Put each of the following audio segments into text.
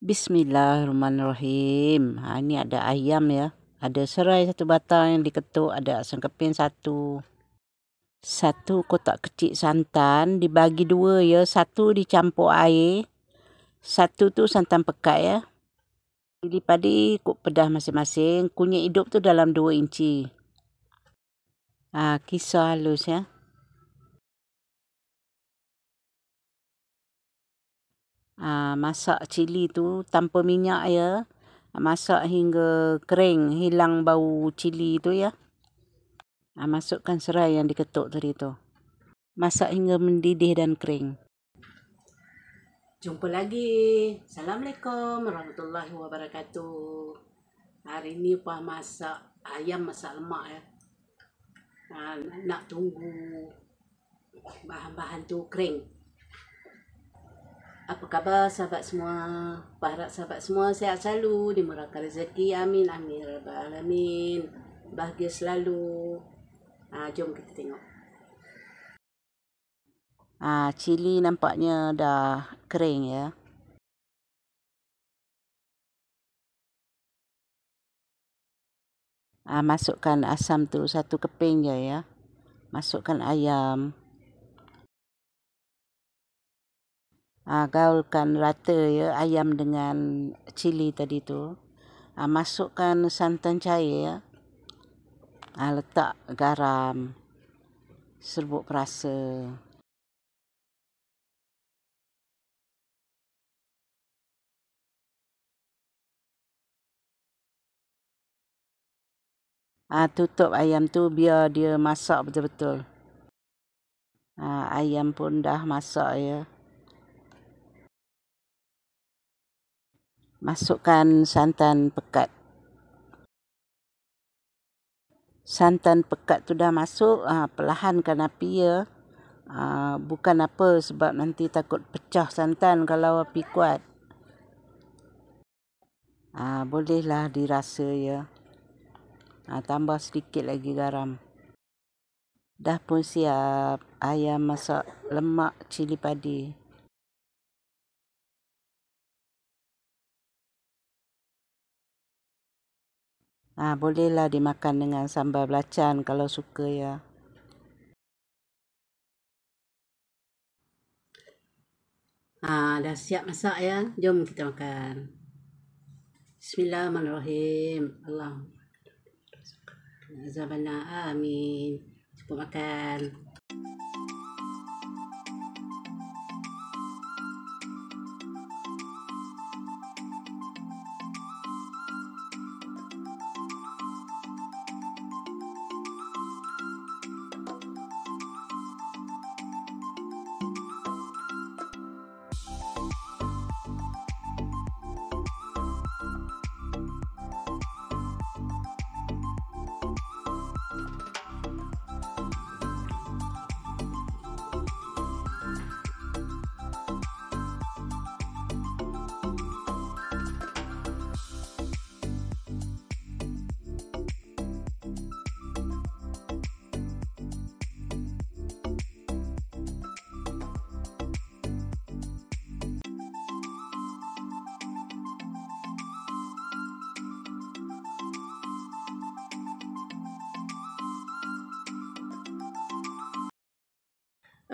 Bismillahirrahmanirrahim. Ini ada ayam ya. Ada serai satu batang yang diketuk, ada asam keping satu. Satu kotak kecil santan dibagi dua ya. Satu dicampur air. Satu tu santan pekat ya. Cili padi ikut pedas masing-masing. Kunyit hidup tu dalam 2 inci. Kisar halus ya. Masak cili tu tanpa minyak ya. Masak hingga kering, hilang bau cili tu ya. Masukkan serai yang diketuk tadi tu. Masak hingga mendidih dan kering. Jumpa lagi. Assalamualaikum warahmatullahi wabarakatuh. Hari ni Upah masak ayam masak lemak ya. Nak tunggu bahan-bahan tu kering. Apa khabar sahabat semua? Harap sahabat semua sihat selalu, dimurahkan rezeki, amin amin rabbal alamin. Bahagia selalu. Jom kita tengok. Cili nampaknya dah kering ya. Masukkan asam tu 1 keping je ya. Masukkan ayam. Gaulkan rata ya ayam dengan cili tadi tu. Masukkan santan cair ya. Letak garam, serbuk perasa. Tutup ayam tu biar dia masak betul-betul. Ayam pun dah masak ya. Masukkan santan pekat. Santan pekat tu dah masuk, perlahankan api ya. Bukan apa sebab nanti takut pecah santan kalau api kuat. Bolehlah dirasa ya. Tambah sedikit lagi garam. Dah pun siap ayam masak lemak cili padi. Bolehlah dimakan dengan sambal belacan kalau suka ya. Dah siap masak ya. Jom kita makan. Bismillahirrahmanirrahim. Allahumma amin. Cepat makan.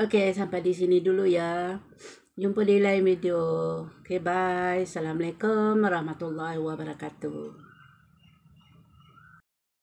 Okey, sampai di sini dulu ya. Jumpa di lain video. Okey, bye. Assalamualaikum warahmatullahi wabarakatuh.